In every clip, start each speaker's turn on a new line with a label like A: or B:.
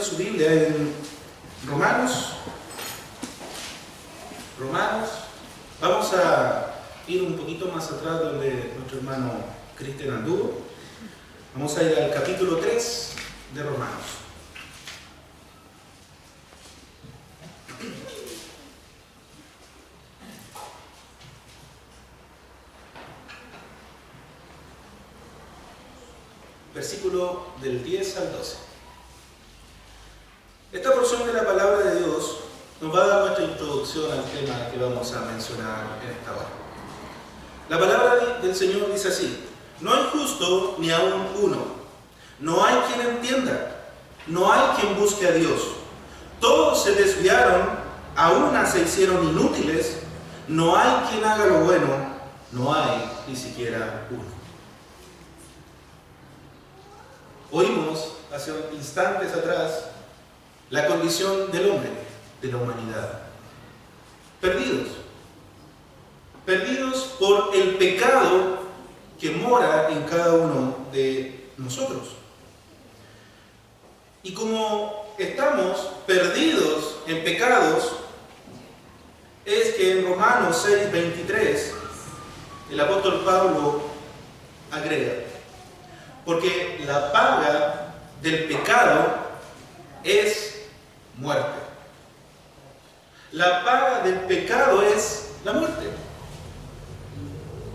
A: su Biblia en Romanos. Vamos a ir un poquito más atrás donde nuestro hermano Cristian anduvo. Vamos a ir al capítulo 3 de Romanos. Versículo del 10 al 12. Esta porción de la palabra de Dios nos va a dar nuestra introducción al tema que vamos a mencionar en esta hora. La palabra del Señor dice así: no hay justo ni aun uno, no hay quien entienda, no hay quien busque a Dios. Todos se desviaron, a una se hicieron inútiles, no hay quien haga lo bueno, no hay ni siquiera uno. Oímos hace instantes atrás la condición del hombre, de la humanidad. Perdidos por el pecado que mora en cada uno de nosotros. Y como estamos perdidos en pecados, es que en Romanos 6:23 el apóstol Pablo agrega: porque la paga del pecado es muerte. La paga del pecado es la muerte.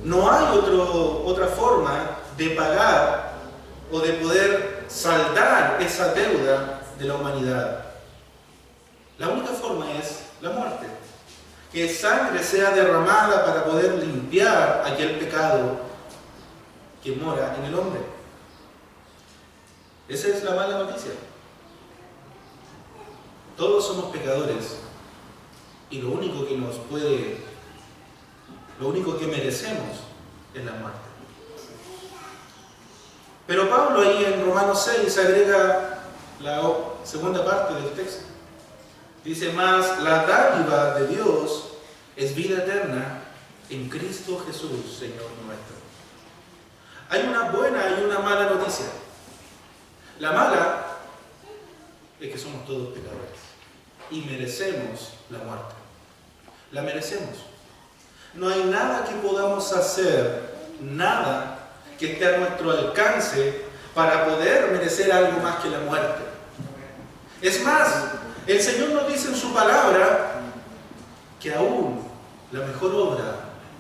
A: No hay otra forma de pagar o de poder saldar esa deuda de la humanidad. La única forma es la muerte. Que sangre sea derramada para poder limpiar aquel pecado que mora en el hombre. Esa es la mala noticia. Todos somos pecadores y lo único que merecemos es la muerte. Pero Pablo ahí en Romanos 6 agrega la segunda parte del texto. Dice: mas la dádiva de Dios es vida eterna en Cristo Jesús, Señor nuestro. Hay una buena y una mala noticia. La mala es que somos todos pecadores y merecemos la muerte. La merecemos. No hay nada que podamos hacer, nada que esté a nuestro alcance para poder merecer algo más que la muerte. Es más, el Señor nos dice en su palabra que aún la mejor obra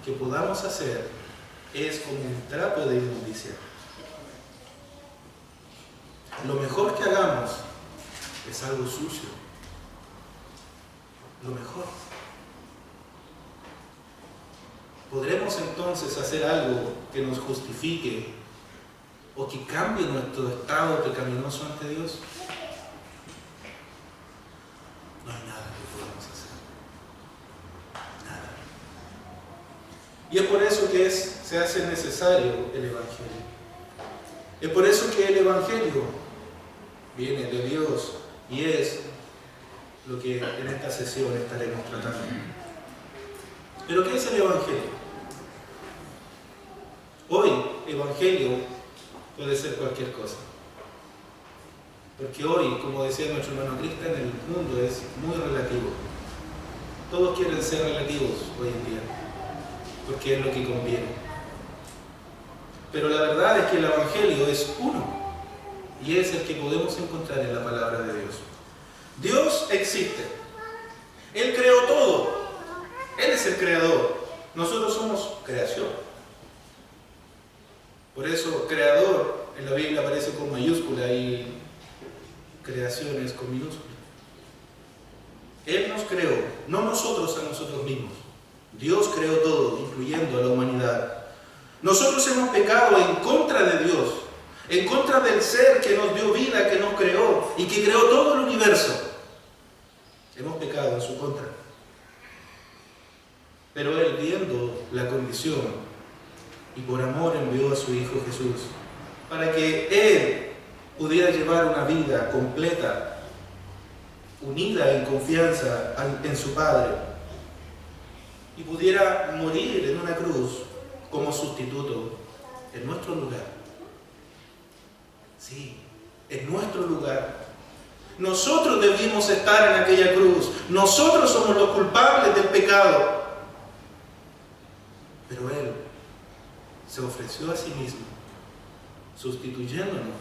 A: que podamos hacer es como un trapo de inmundicia. Lo mejor que hagamos es algo sucio. Lo mejor. ¿Podremos entonces hacer algo que nos justifique o que cambie nuestro estado pecaminoso ante Dios? No hay nada que podamos hacer. Nada. Y es por eso que se hace necesario el Evangelio. Es por eso que el Evangelio viene de Dios y es lo que en esta sesión estaremos tratando. ¿Pero qué es el Evangelio? Hoy, Evangelio puede ser cualquier cosa. Porque hoy, como decía nuestro hermano Cristian, el mundo es muy relativo. Todos quieren ser relativos hoy en día, porque es lo que conviene. Pero la verdad es que el Evangelio es uno, y es el que podemos encontrar en la palabra de Dios. Dios existe. Él creó todo. Él es el creador. Nosotros somos creación. Por eso, creador en la Biblia aparece con mayúscula y creaciones con minúscula. Él nos creó, no nosotros a nosotros mismos. Dios creó todo, incluyendo a la humanidad. Nosotros hemos pecado en contra de Dios, en contra del ser que nos dio vida, que nos creó y que creó todo el universo. Hemos pecado en su contra. Pero Él, viendo la condición y por amor, envió a su Hijo Jesús para que Él pudiera llevar una vida completa, unida en confianza en su Padre, y pudiera morir en una cruz como sustituto en nuestro lugar. Sí, en nuestro lugar. Nosotros debimos estar en aquella cruz. Nosotros somos los culpables del pecado. Pero Él se ofreció a sí mismo, sustituyéndonos.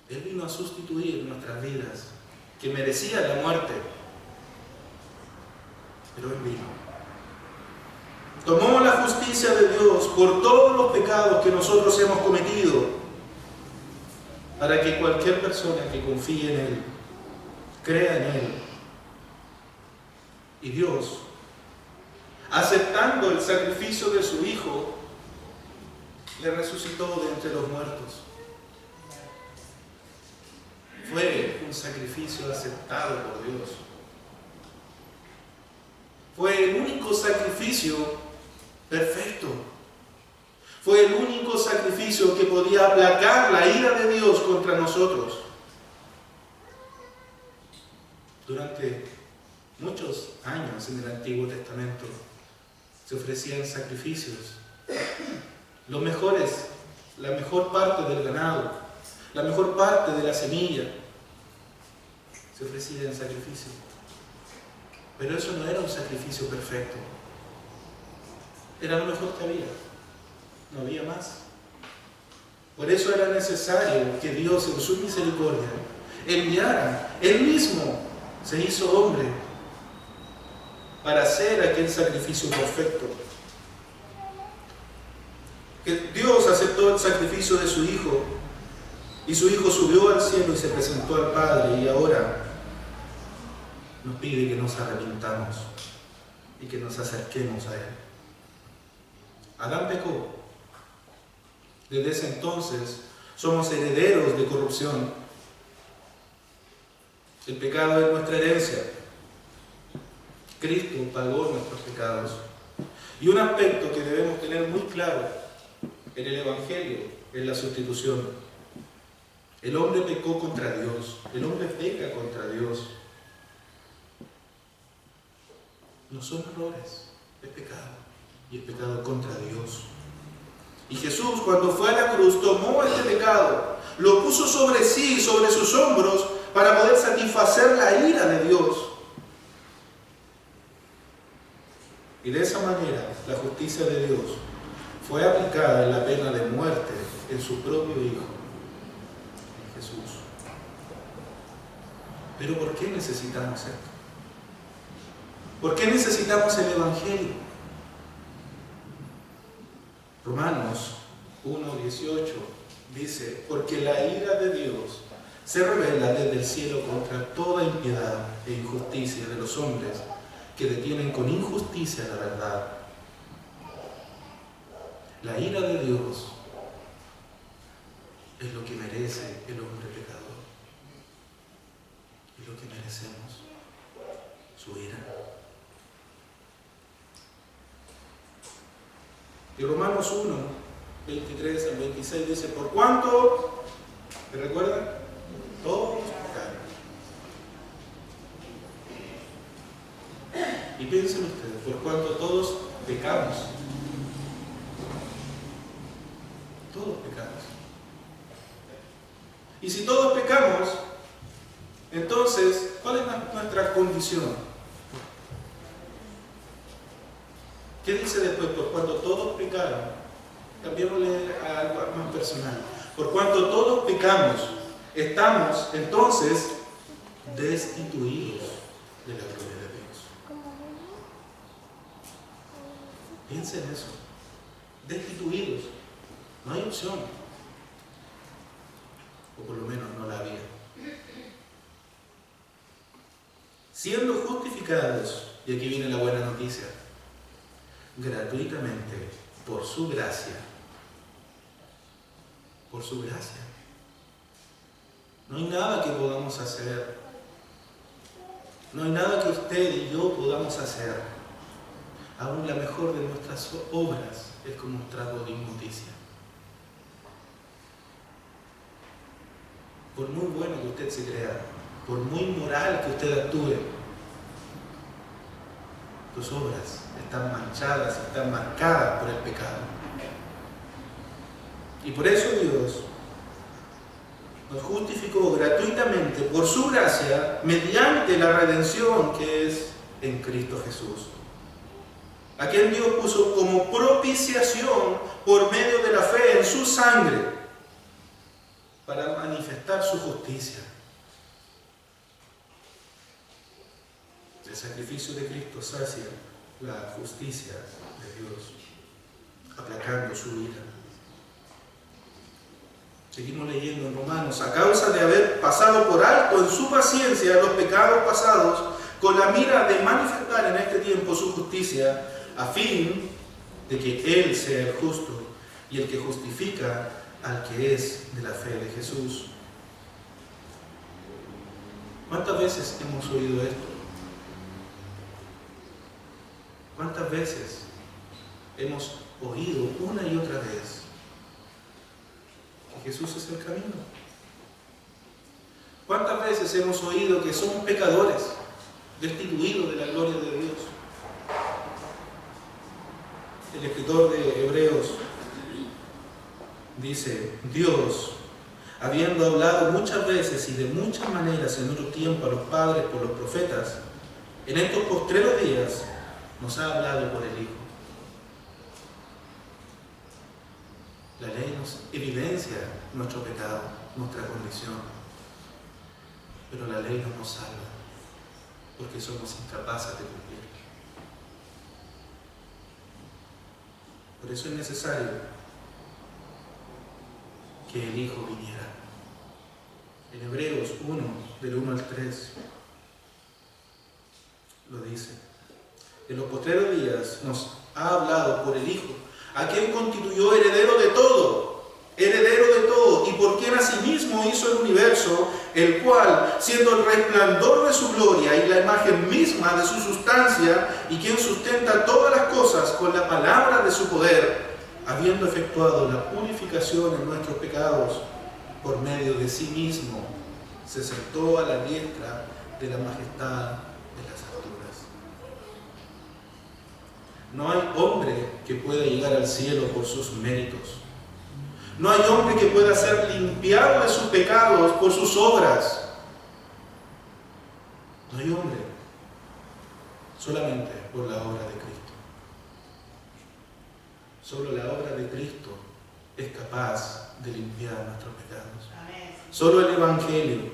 A: Él vino a sustituir nuestras vidas, que merecían la muerte. Pero Él vino. Tomó la justicia de Dios por todos los pecados que nosotros hemos cometido, para que cualquier persona que confíe en Él, crea en Él. Y Dios, aceptando el sacrificio de su Hijo, le resucitó de entre los muertos. Fue un sacrificio aceptado por Dios. Fue el único sacrificio perfecto. Fue el único sacrificio que podía aplacar la ira de Dios contra nosotros. Durante muchos años en el Antiguo Testamento se ofrecían sacrificios. Los mejores, la mejor parte del ganado, la mejor parte de la semilla, se ofrecía en sacrificio. Pero eso no era un sacrificio perfecto. Era lo mejor que había. No había más. Por eso era necesario que Dios, en su misericordia, enviara. Él mismo se hizo hombre para hacer aquel sacrificio perfecto. Que Dios aceptó el sacrificio de su Hijo, y su Hijo subió al cielo y se presentó al Padre, y ahora nos pide que nos arrepintamos y que nos acerquemos a Él. Adán pecó. Desde ese entonces somos herederos de corrupción. El pecado es nuestra herencia. Cristo pagó nuestros pecados. Y un aspecto que debemos tener muy claro en el Evangelio es la sustitución. El hombre pecó contra Dios. El hombre peca contra Dios. No son errores, es pecado. Y es pecado contra Dios. Y Jesús, cuando fue a la cruz, tomó este pecado, lo puso sobre sí, sobre sus hombros, para poder satisfacer la ira de Dios. Y de esa manera, la justicia de Dios fue aplicada en la pena de muerte en su propio Hijo, en Jesús. Pero ¿por qué necesitamos esto? ¿Por qué necesitamos el Evangelio? Romanos 1:18 dice: porque la ira de Dios se revela desde el cielo contra toda impiedad e injusticia de los hombres que detienen con injusticia la verdad. La ira de Dios es lo que merece el hombre pecador. Es lo que merecemos, su ira. Y Romanos 1, 23 al 26 dice: por cuanto, ¿me recuerdan? Todos pecaron. Y piensen ustedes, por cuanto todos pecamos. Todos pecamos. Y si todos pecamos, entonces, ¿cuál es nuestra condición? ¿Qué dice después? Por cuanto todos pecaron. Cambiémosle a algo más personal. Por cuanto todos pecamos, estamos entonces destituidos de la gloria de Dios. Piensen en eso. Destituidos. No hay opción. O por lo menos no la había. Siendo justificados, y aquí viene la buena noticia, gratuitamente, por su gracia. Por su gracia. No hay nada que podamos hacer. No hay nada que usted y yo podamos hacer. Aún la mejor de nuestras obras es como un trapo de inmundicia. Por muy bueno que usted se crea, por muy moral que usted actúe, tus obras están manchadas, están marcadas por el pecado. Y por eso Dios nos justificó gratuitamente por su gracia mediante la redención que es en Cristo Jesús, a quien Dios puso como propiciación por medio de la fe en su sangre para manifestar su justicia. El sacrificio de Cristo sacia la justicia de Dios, aplacando su ira. Seguimos leyendo en Romanos: a causa de haber pasado por alto en su paciencia los pecados pasados, con la mira de manifestar en este tiempo su justicia, a fin de que Él sea el justo y el que justifica al que es de la fe de Jesús. ¿Cuántas veces hemos oído esto? ¿Cuántas veces hemos oído una y otra vez que Jesús es el camino? ¿Cuántas veces hemos oído que somos pecadores, destituidos de la gloria de Dios? El escritor de Hebreos dice: Dios, habiendo hablado muchas veces y de muchas maneras en otro tiempo a los padres por los profetas, en estos postreros días nos ha hablado por el Hijo. La ley nos evidencia nuestro pecado, nuestra condición, pero la ley no nos salva, porque somos incapaces de cumplir. Por eso es necesario que el Hijo viniera. En Hebreos 1, del 1 al 3, lo dice: en los postreros días nos ha hablado por el Hijo, a quien constituyó heredero de todo, y por quien asimismo hizo el universo, el cual, siendo el resplandor de su gloria y la imagen misma de su sustancia, y quien sustenta todas las cosas con la palabra de su poder, habiendo efectuado la purificación en nuestros pecados, por medio de sí mismo, se sentó a la diestra de la majestad de las alturas. No hay hombre que pueda llegar al cielo por sus méritos. No hay hombre que pueda ser limpiado de sus pecados por sus obras. No hay hombre, solamente por la obra de Cristo. Solo la obra de Cristo es capaz de limpiar nuestros pecados. Solo el Evangelio.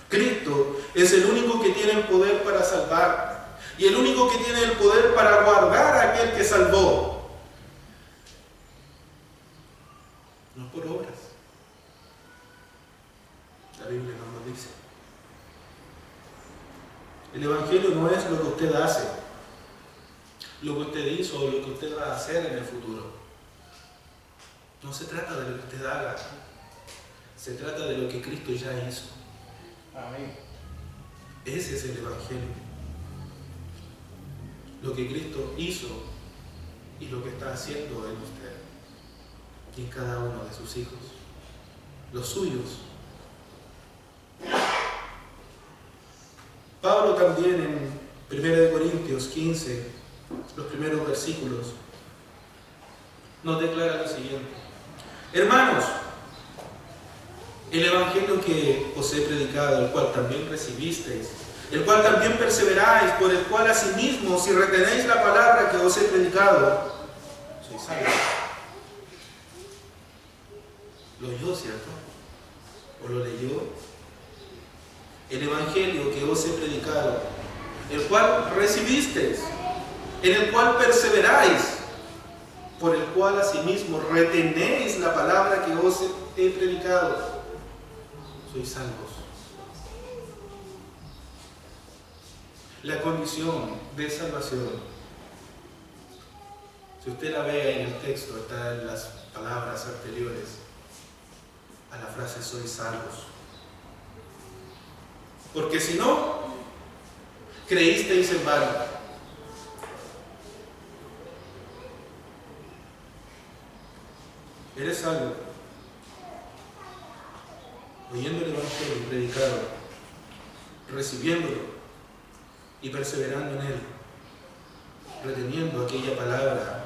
A: Cristo es el único que tiene el poder para salvar y el único que tiene el poder para guardar a aquel que salvó. No por obras. La Biblia nos lo dice. El Evangelio no es lo que usted hace, lo que usted hizo o lo que usted va a hacer en el futuro. No se trata de lo que usted haga, se trata de lo que Cristo ya hizo.
B: Amén.
A: Ese es el Evangelio. Lo que Cristo hizo y lo que está haciendo en usted y en cada uno de sus hijos, los suyos. Pablo también en 1 Corintios 15, los primeros versículos, nos declara lo siguiente: hermanos, el Evangelio que os he predicado, el cual también recibisteis, el cual también perseveráis, por el cual asimismo, si retenéis la palabra que os he predicado, sois salvos. ¿Lo oyó, cierto? ¿O lo leyó? El Evangelio que os he predicado, el cual recibisteis, en el cual perseveráis, por el cual asimismo retenéis la palabra que os he predicado, sois salvos. La condición de salvación, si usted la ve en el texto, está en las palabras anteriores a la frase sois salvos. Porque si no, creísteis en vano. Eres salvo oyendo el Evangelio predicado, recibiéndolo y perseverando en él, reteniendo aquella palabra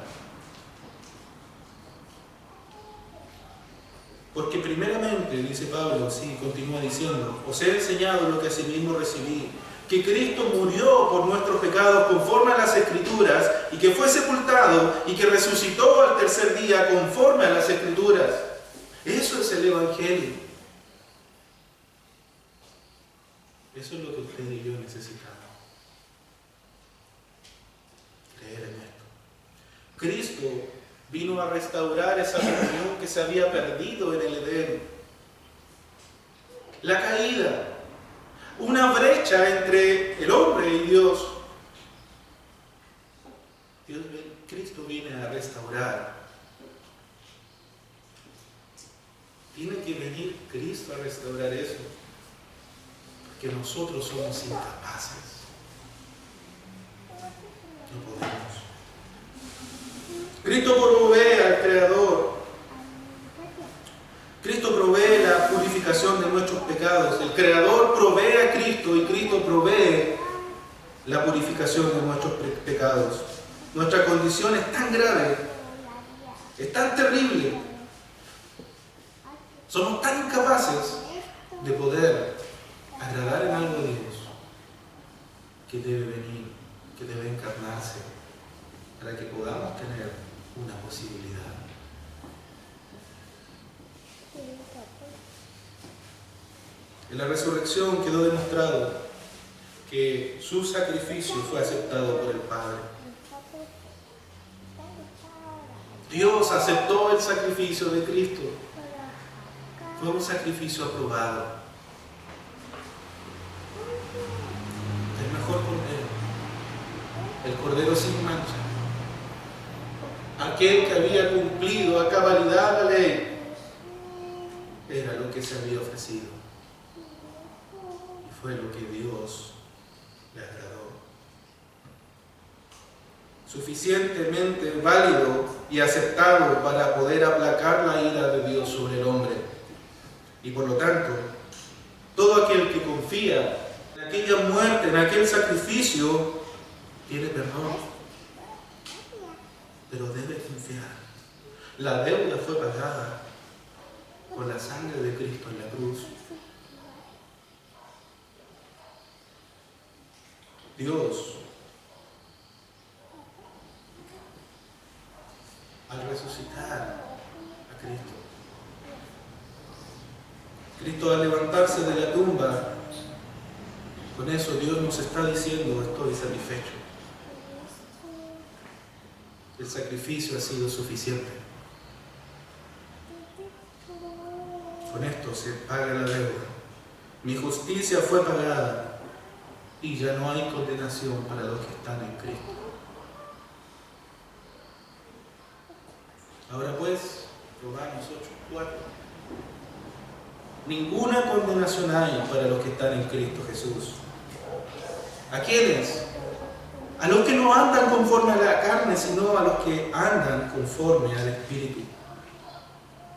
A: Porque primeramente, dice Pablo, sí, continúa diciendo, os he enseñado lo que asimismo recibí, que Cristo murió por nuestros pecados conforme a las Escrituras, y que fue sepultado y que resucitó al tercer día conforme a las Escrituras. Eso es el Evangelio. Eso es lo que usted y yo necesitamos. Creer en esto. Cristo vino a restaurar esa comunión que se había perdido en el Edén. La caída, una brecha entre el hombre y Dios. Cristo viene a restaurar. Tiene que venir Cristo a restaurar eso, porque nosotros somos incapaces. No podemos. Cristo provee al Creador. Cristo provee la purificación de nuestros pecados. El Creador provee a Cristo y Cristo provee la purificación de nuestros pecados. Nuestra condición es tan grave, es tan terrible. Somos tan incapaces de poder agradar en algo a Dios que debe venir, que debe encarnarse para que podamos tener una posibilidad. En la resurrección quedó demostrado que su sacrificio fue aceptado por el Padre. Dios aceptó el sacrificio de Cristo. Fue un sacrificio aprobado. El mejor cordero. El cordero sin mancha. Aquel que había cumplido a cabalidad la ley. Era lo que se había ofrecido. Y fue lo que Dios le agradó. Suficientemente válido y aceptado para poder aplacar la ira de Dios sobre el hombre. Y por lo tanto, todo aquel que confía en aquella muerte, en aquel sacrificio, tiene perdón. Pero debe confiar. La deuda fue pagada por la sangre de Cristo en la cruz. Dios, al resucitar a Cristo, Cristo al levantarse de la tumba, con eso Dios nos está diciendo: estoy satisfecho. El sacrificio ha sido suficiente. Con esto se paga la deuda. Mi justicia fue pagada y ya no hay condenación para los que están en Cristo. Ahora pues, Romanos 8:4. Ninguna condenación hay para los que están en Cristo Jesús. ¿A quiénes? A los que no andan conforme a la carne, sino a los que andan conforme al Espíritu.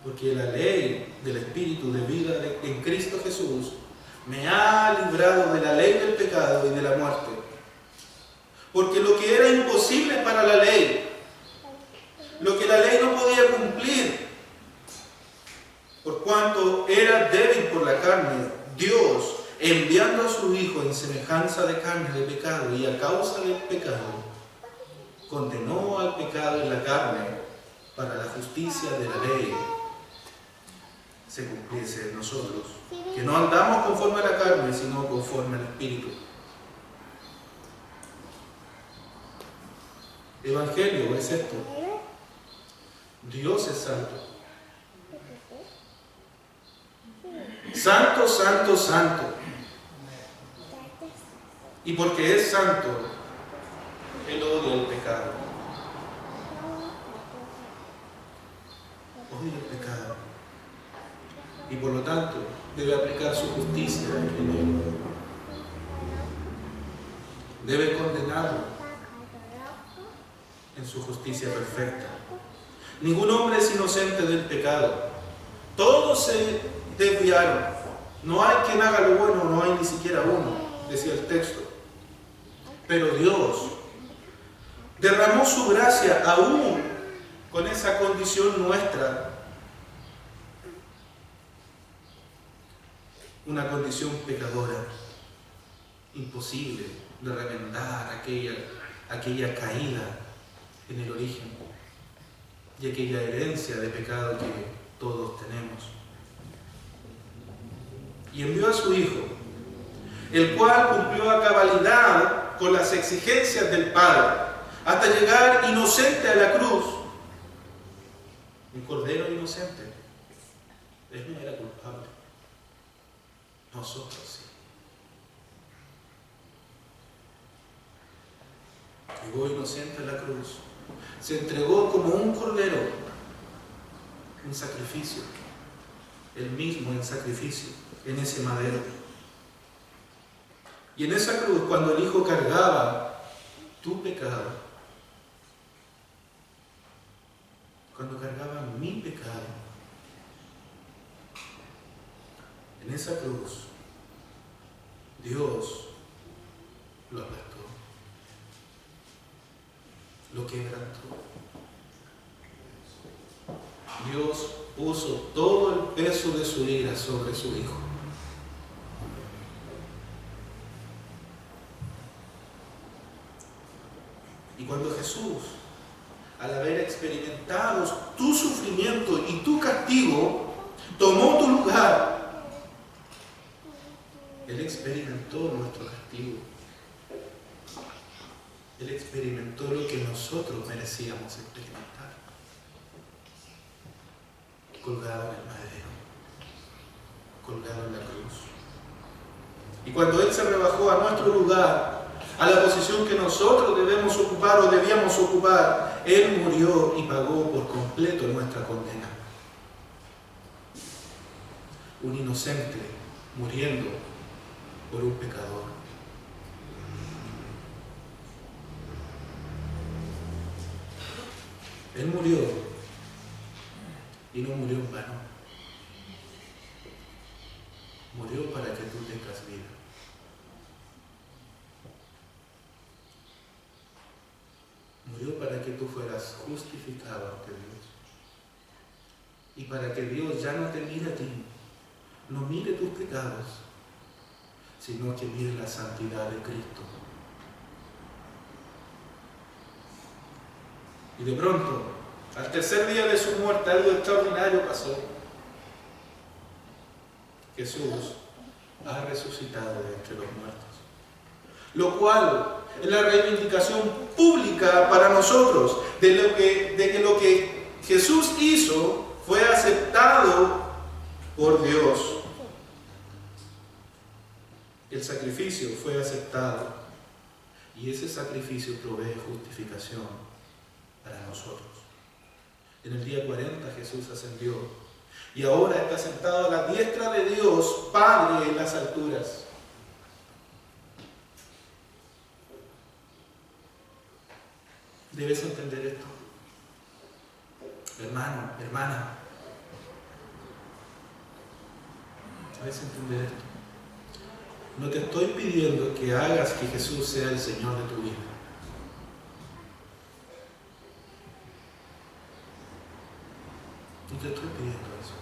A: Porque la ley del Espíritu de vida en Cristo Jesús me ha librado de la ley del pecado y de la muerte. Porque lo que era imposible para la ley, lo que la ley no podía cumplir, por cuanto era débil por la carne, Dios, enviando a su Hijo en semejanza de carne de pecado y a causa del pecado, condenó al pecado en la carne para la justicia de la ley se cumpliese en nosotros, que no andamos conforme a la carne, sino conforme al Espíritu. Evangelio es esto. Dios es santo. Santo, santo, santo. Y porque es santo, Él odia el pecado. Odia el pecado. Y por lo tanto, debe aplicar su justicia en Él. Debe condenarlo en su justicia perfecta. Ningún hombre es inocente del pecado. Todos se desviaron. No hay quien haga lo bueno, no hay ni siquiera uno, decía el texto. Pero Dios derramó su gracia aún con esa condición nuestra. una condición pecadora, imposible de remendar aquella caída en el origen y aquella herencia de pecado que todos tenemos. Y envió a su Hijo, el cual cumplió a cabalidad con las exigencias del Padre, hasta llegar inocente a la cruz. Un cordero inocente. Él no era culpable. Nosotros sí. Llegó inocente a la cruz. Se entregó como un cordero en sacrificio. Él mismo en sacrificio, en ese madero. Y en esa cruz, cuando el Hijo cargaba tu pecado, cuando cargaba mi pecado, en esa cruz, Dios lo aplastó, lo quebrantó. Dios puso todo el peso de su ira sobre su Hijo. Y cuando Jesús, al haber experimentado tu sufrimiento y tu castigo, tomó tu lugar, Él experimentó nuestro castigo. Él experimentó lo que nosotros merecíamos experimentar. Colgado en el madero, colgado en la cruz. Y cuando Él se rebajó a nuestro lugar, a la posición que nosotros debemos ocupar o debíamos ocupar, Él murió y pagó por completo nuestra condena. Un inocente muriendo por un pecador. Él murió y no murió en vano. Murió para que tú tengas vida. Murió para que tú fueras justificado ante Dios. Y para que Dios ya no te mire a ti, no mire tus pecados, sino que mire la santidad de Cristo. Y de pronto, al tercer día de su muerte, algo extraordinario pasó. Jesús ha resucitado de entre los muertos. Lo cual es la reivindicación pública para nosotros de que lo que Jesús hizo fue aceptado por Dios. El sacrificio fue aceptado y ese sacrificio provee justificación para nosotros. En el día 40 Jesús ascendió y ahora está sentado a la diestra de Dios Padre en las alturas. Debes entender esto, hermano, hermana. Debes entender esto. No te estoy pidiendo que hagas que Jesús sea el Señor de tu vida. No te estoy pidiendo eso.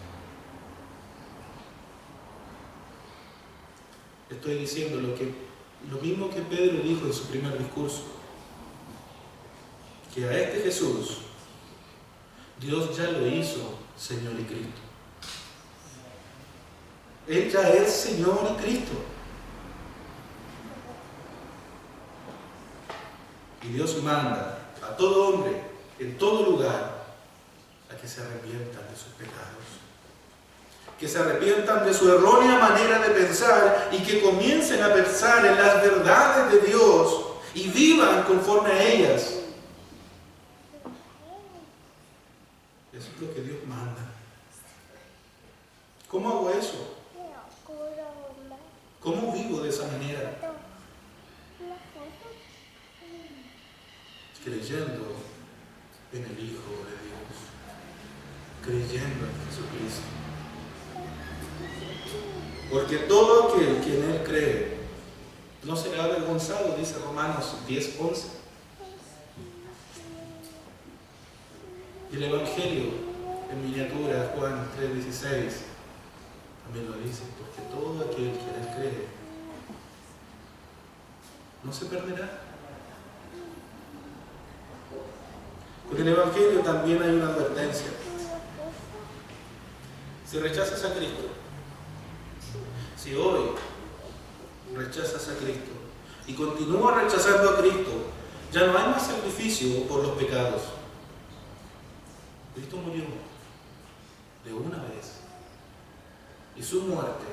A: Estoy diciendo lo mismo que Pedro dijo en su primer discurso. Que a este Jesús, Dios ya lo hizo Señor y Cristo. Él ya es Señor y Cristo. Y Dios manda a todo hombre, en todo lugar, a que se arrepientan de sus pecados. Que se arrepientan de su errónea manera de pensar y que comiencen a pensar en las verdades de Dios y vivan conforme a ellas. Eso es lo que Dios manda. ¿Cómo hago eso? ¿Cómo vivo de esa manera? Creyendo en el Hijo de Dios. Creyendo en Jesucristo. Porque todo aquel que en Él cree no será avergonzado, dice Romanos 10:11. Y el Evangelio en miniatura, Juan 3:16, también lo dice, porque todo aquel que en él cree no se perderá. Con el Evangelio también hay una advertencia. Si rechazas a Cristo, si hoy rechazas a Cristo y continúas rechazando a Cristo, ya no hay más sacrificio por los pecados. Cristo murió de una vez y su muerte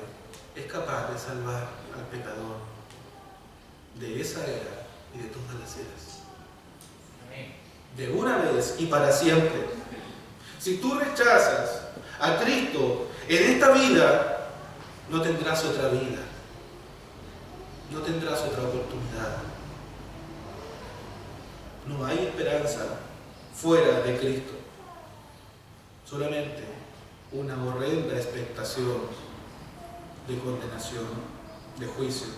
A: es capaz de salvar al pecador de esa era y de todas las eras. De una vez y para siempre. Si tú rechazas a Cristo en esta vida, no tendrás otra vida, no tendrás otra oportunidad. No hay esperanza fuera de Cristo, solamente una horrenda expectación de condenación, de juicio.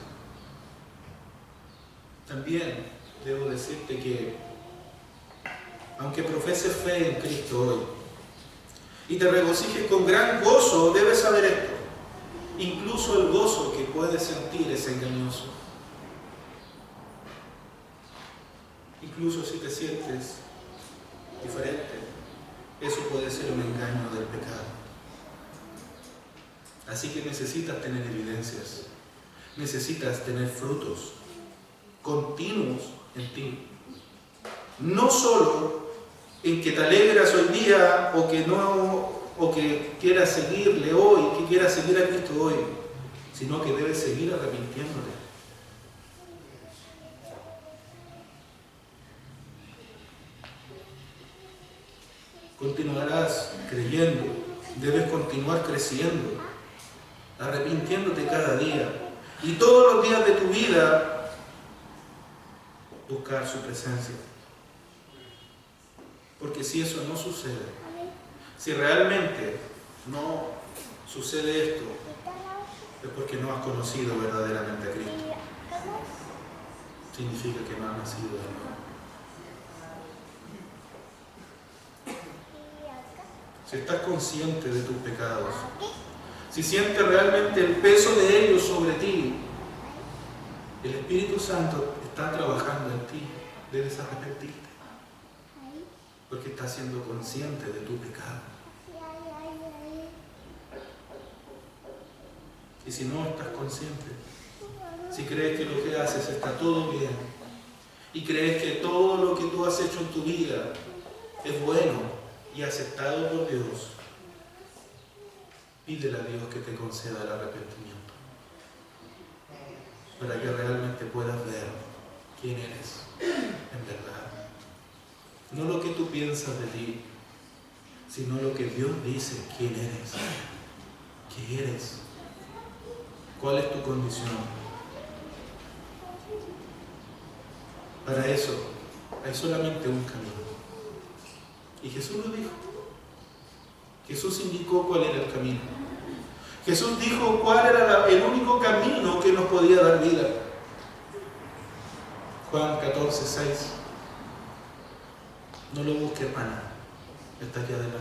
A: También debo decirte que aunque profeses fe en Cristo hoy y te regocijes con gran gozo, debes saber esto: incluso el gozo que puedes sentir es engañoso. Incluso si te sientes diferente, eso puede ser un engaño del pecado. Así que necesitas tener evidencias, necesitas tener frutos continuos en ti. No solo en que te alegras hoy día o que quieras seguirle hoy, que quieras seguir a Cristo hoy, sino que debes seguir arrepintiéndote. Continuarás creyendo, debes continuar creciendo, arrepintiéndote cada día y todos los días de tu vida buscar su presencia. Porque si eso no sucede, si realmente no sucede esto, es porque no has conocido verdaderamente a Cristo. Significa que no has nacido de nuevo. Si estás consciente de tus pecados, si sientes realmente el peso de ellos sobre ti, el Espíritu Santo está trabajando en ti, debes arrepentirte, porque estás siendo consciente de tu pecado. Y si no estás consciente, si crees que lo que haces está todo bien, y crees que todo lo que tú has hecho en tu vida es bueno y aceptado por Dios, pídele a Dios que te conceda el arrepentimiento, para que realmente puedas ver quién eres en verdad. No lo que tú piensas de ti, sino lo que Dios dice quién eres, qué eres, cuál es tu condición. Para eso hay solamente un camino. Y Jesús lo dijo. Jesús indicó cuál era el camino. Jesús dijo cuál era el único camino que nos podía dar vida. Juan 14:6. No lo busques, hermana. Está aquí adelante.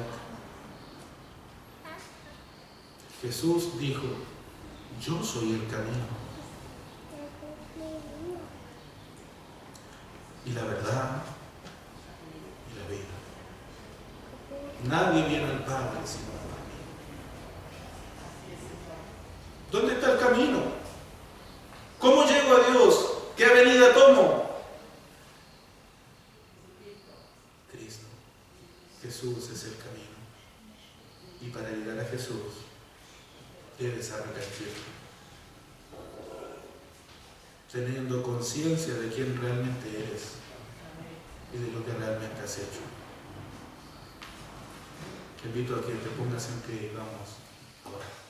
A: Jesús dijo: yo soy el camino y la verdad y la vida. Nadie viene al Padre sino por mí. ¿Dónde está el camino? ¿Cómo llego a Dios? ¿Qué avenida tomo? Cristo. Jesús es el camino. Y para llegar a Jesús debes arrepentirte, teniendo conciencia de quién realmente eres y de lo que realmente has hecho. Te invito a que te pongas en pie y vamos a orar.